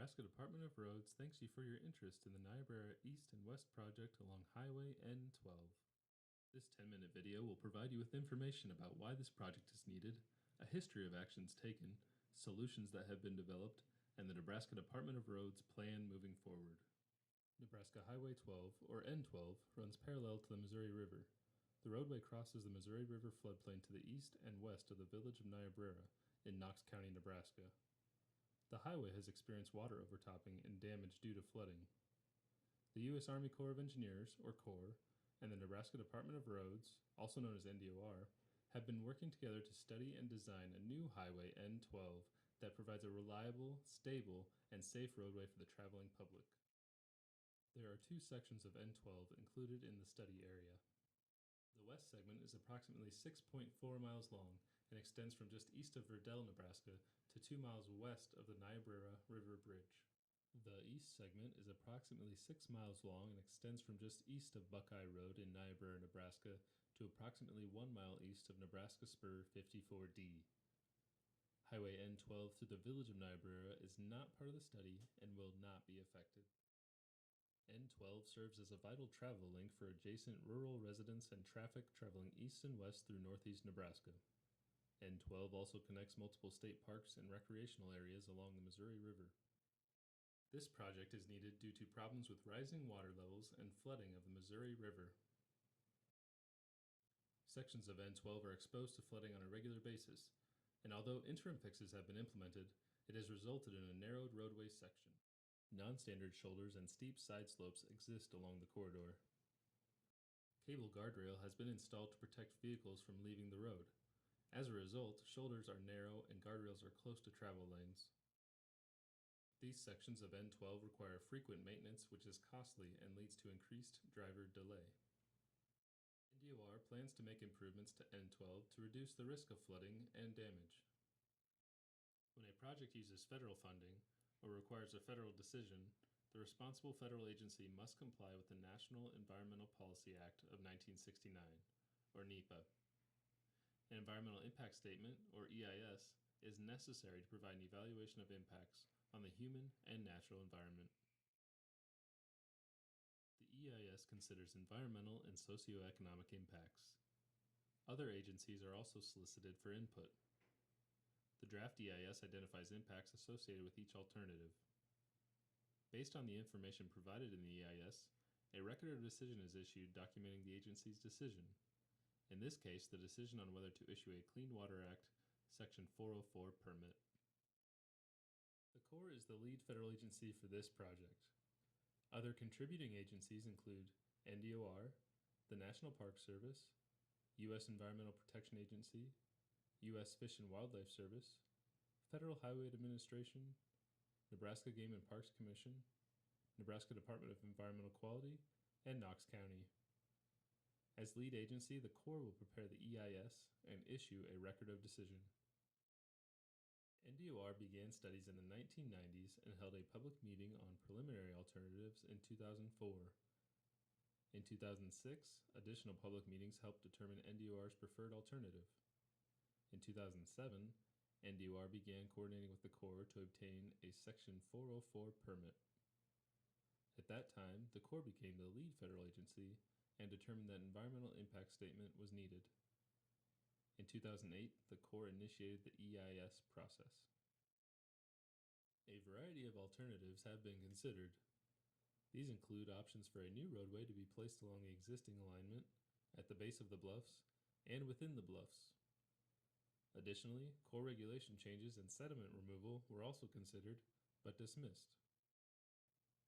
Nebraska Department of Roads thanks you for your interest in the Niobrara East and West project along Highway N12. This 10-minute video will provide you with information about why this project is needed, a history of actions taken, solutions that have been developed, and the Nebraska Department of Roads plan moving forward. Nebraska Highway 12, or N12, runs parallel to the Missouri River. The roadway crosses the Missouri River floodplain to the east and west of the village of Niobrara in Knox County, Nebraska. The highway has experienced water overtopping and damage due to flooding. The U.S. Army Corps of Engineers, or Corps, and the Nebraska Department of Roads, also known as NDOR, have been working together to study and design a new Highway N12 that provides a reliable, stable, and safe roadway for the traveling public. There are two sections of N12 included in the study area. The west segment is approximately 6.4 miles long and extends from just east of Verdell, Nebraska, to 2 miles west of the Niobrara River Bridge. The east segment is approximately 6 miles long and extends from just east of Buckeye Road in Niobrara, Nebraska, to approximately 1 mile east of Nebraska Spur 54D. Highway N12 through the village of Niobrara is not part of the study and will not be affected. N12 serves as a vital travel link for adjacent rural residents and traffic traveling east and west through northeast Nebraska. N12 also connects multiple state parks and recreational areas along the Missouri River. This project is needed due to problems with rising water levels and flooding of the Missouri River. Sections of N12 are exposed to flooding on a regular basis, and although interim fixes have been implemented, it has resulted in a narrowed roadway section. Non-standard shoulders and steep side slopes exist along the corridor. Cable guardrail has been installed to protect vehicles from leaving the road. As a result, shoulders are narrow and guardrails are close to travel lanes. These sections of N12 require frequent maintenance, which is costly and leads to increased driver delay. NDOR plans to make improvements to N12 to reduce the risk of flooding and damage. When a project uses federal funding or requires a federal decision, the responsible federal agency must comply with the National Environmental Policy Act of 1969, or NEPA. An Environmental Impact Statement, or EIS, is necessary to provide an evaluation of impacts on the human and natural environment. The EIS considers environmental and socioeconomic impacts. Other agencies are also solicited for input. The draft EIS identifies impacts associated with each alternative. Based on the information provided in the EIS, a record of decision is issued documenting the agency's decision. In this case, the decision on whether to issue a Clean Water Act Section 404 permit. The Corps is the lead federal agency for this project. Other contributing agencies include NDOR, the National Park Service, U.S. Environmental Protection Agency, U.S. Fish and Wildlife Service, Federal Highway Administration, Nebraska Game and Parks Commission, Nebraska Department of Environmental Quality, and Knox County. As lead agency, the Corps will prepare the EIS and issue a record of decision. NDOR began studies in the 1990s and held a public meeting on preliminary alternatives in 2004. In 2006, additional public meetings helped determine NDOR's preferred alternative. In 2007, NDOR began coordinating with the Corps to obtain a Section 404 permit. At that time, the Corps became the lead federal agency and determined that environmental impact statement was needed. In 2008, the Corps initiated the EIS process. A variety of alternatives have been considered. These include options for a new roadway to be placed along the existing alignment, at the base of the bluffs, and within the bluffs. Additionally, Corps regulation changes and sediment removal were also considered, but dismissed.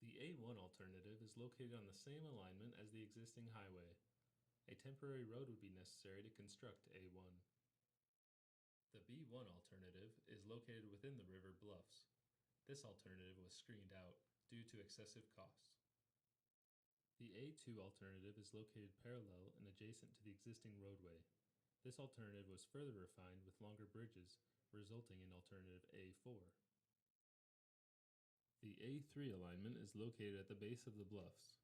The A1 alternative is located on the same alignment as the existing highway. A temporary road would be necessary to construct A1. The B1 alternative is located within the river bluffs. This alternative was screened out due to excessive costs. The A2 alternative is located parallel and adjacent to the existing roadway. This alternative was further refined with longer bridges, resulting in alternative A4. The A3 alignment is located at the base of the bluffs.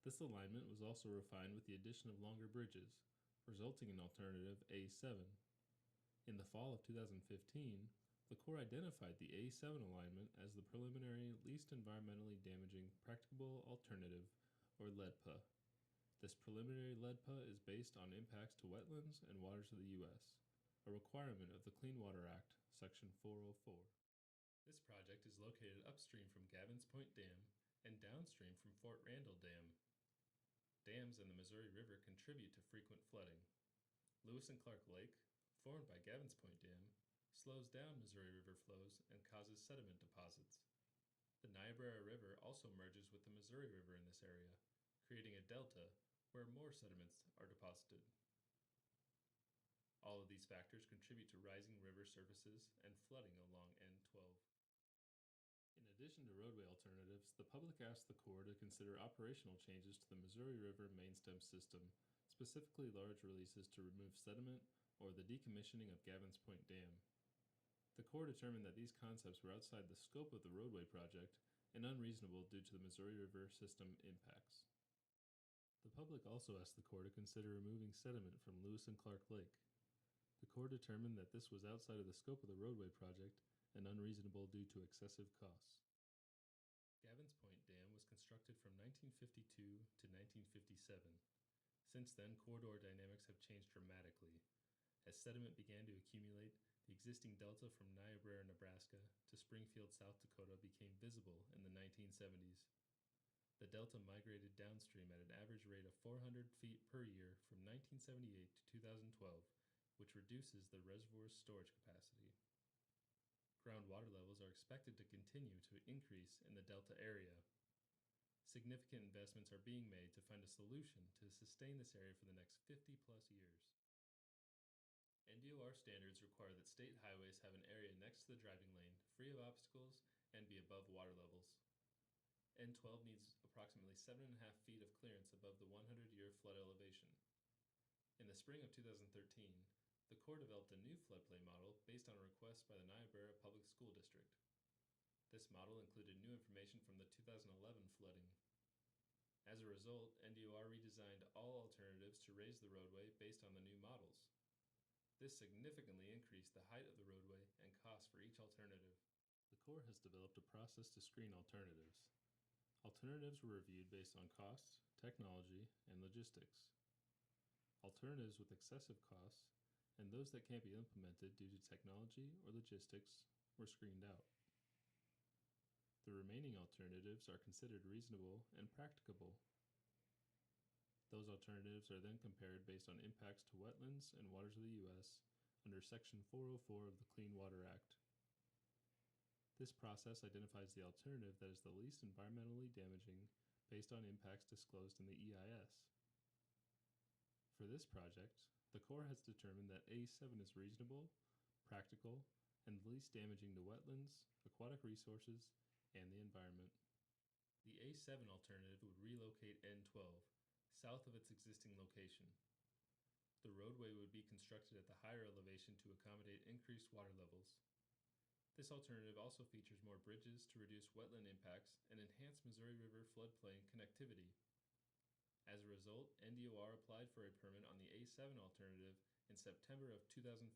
This alignment was also refined with the addition of longer bridges, resulting in alternative A7. In the fall of 2015, the Corps identified the A7 alignment as the preliminary least environmentally damaging practicable alternative, or LEDPA. This preliminary LEDPA is based on impacts to wetlands and waters of the U.S., a requirement of the Clean Water Act, Section 404. This project is located upstream from Gavins Point Dam and downstream from Fort Randall Dam. Dams in the Missouri River contribute to frequent flooding. Lewis and Clark Lake, formed by Gavins Point Dam, slows down Missouri River flows and causes sediment deposits. The Niobrara River also merges with the Missouri River in this area, creating a delta where more sediments are deposited. All of these factors contribute to rising river surfaces and flooding along N12. In addition to roadway alternatives, the public asked the Corps to consider operational changes to the Missouri River main stem system, specifically large releases to remove sediment or the decommissioning of Gavins Point Dam. The Corps determined that these concepts were outside the scope of the roadway project and unreasonable due to the Missouri River system impacts. The public also asked the Corps to consider removing sediment from Lewis and Clark Lake. The Corps determined that this was outside of the scope of the roadway project and unreasonable due to excessive costs. Gavins Point Dam was constructed from 1952 to 1957. Since then, corridor dynamics have changed dramatically. As sediment began to accumulate, the existing delta from Niobrara, Nebraska to Springfield, South Dakota became visible in the 1970s. The delta migrated downstream at an average rate of 400 feet per year from 1978 to 2012, which reduces the reservoir's storage capacity. Groundwater levels are expected to continue to increase in the delta area. Significant investments are being made to find a solution to sustain this area for the next 50-plus years. NDOR standards require that state highways have an area next to the driving lane, free of obstacles, and be above water levels. N12 needs approximately 7.5 feet of clearance above the 100-year flood elevation. In the spring of 2013, the Corps developed a new floodplain model based on a request by the Niobrara Public School District. This model included new information from the 2011 flooding. As a result, NDOR redesigned all alternatives to raise the roadway based on the new models. This significantly increased the height of the roadway and cost for each alternative. The Corps has developed a process to screen alternatives. Alternatives were reviewed based on cost, technology, and logistics. Alternatives with excessive costs and those that can't be implemented due to technology or logistics were screened out. The remaining alternatives are considered reasonable and practicable. Those alternatives are then compared based on impacts to wetlands and waters of the U.S. under Section 404 of the Clean Water Act. This process identifies the alternative that is the least environmentally damaging based on impacts disclosed in the EIS. For this project, the Corps has determined that A7 is reasonable, practical, and least damaging to wetlands, aquatic resources, and the environment. The A7 alternative would relocate N12, south of its existing location. The roadway would be constructed at the higher elevation to accommodate increased water levels. This alternative also features more bridges to reduce wetland impacts and enhance Missouri River floodplain connectivity. As a result, NDOR applied for a permit on the A7 alternative in September of 2015.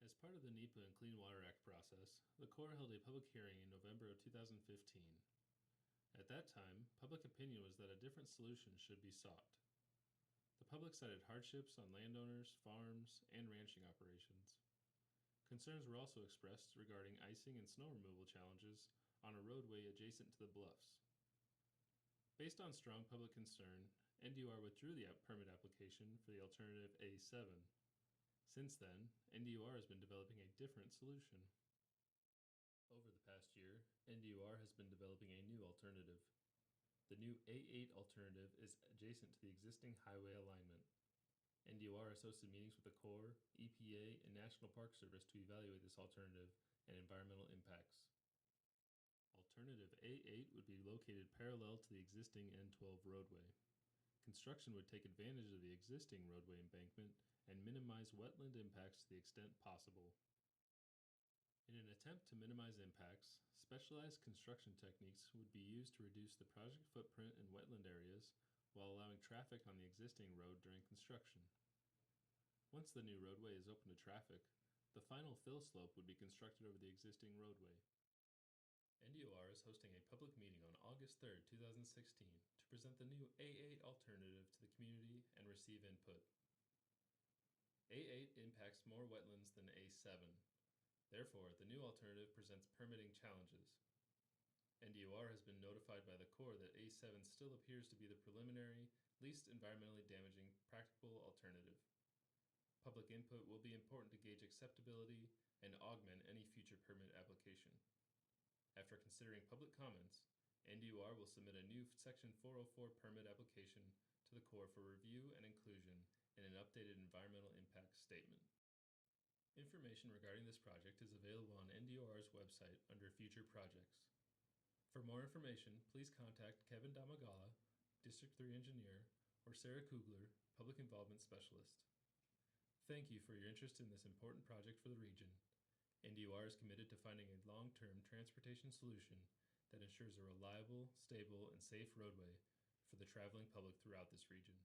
As part of the NEPA and Clean Water Act process, the Corps held a public hearing in November of 2015. At that time, public opinion was that a different solution should be sought. The public cited hardships on landowners, farms, and ranching operations. Concerns were also expressed regarding icing and snow removal challenges on a roadway adjacent to the bluffs. Based on strong public concern, NDOR withdrew the permit application for the alternative A7. Since then, NDOR has been developing a different solution. Over the past year, NDOR has been developing a new alternative. The new A8 alternative is adjacent to the existing highway alignment. NDOR has hosted meetings with the Corps, EPA, and National Park Service to evaluate this alternative and environmental impacts. Alternative A8 would be located parallel to the existing N12 roadway. Construction would take advantage of the existing roadway embankment and minimize wetland impacts to the extent possible. In an attempt to minimize impacts, specialized construction techniques would be used to reduce the project footprint in wetland areas while allowing traffic on the existing road during construction. Once the new roadway is open to traffic, the final fill slope would be constructed over the existing roadway. is hosting a public meeting on August 3rd, 2016 to present the new A8 alternative to the community and receive input. A8 impacts more wetlands than A7. Therefore, the new alternative presents permitting challenges. NDOR has been notified by the Corps that A7 still appears to be the preliminary, least environmentally damaging, practicable alternative. Public input will be important to gauge acceptability and augment any future permit application. After considering public comments, NDOR will submit a new Section 404 permit application to the Corps for review and inclusion in an updated environmental impact statement. Information regarding this project is available on NDOR's website under Future Projects. For more information, please contact Kevin Damagala, District 3 Engineer, or Sarah Kugler, Public Involvement Specialist. Thank you for your interest in this important project for the region. NDOR is committed to finding a long-term transportation solution that ensures a reliable, stable, and safe roadway for the traveling public throughout this region.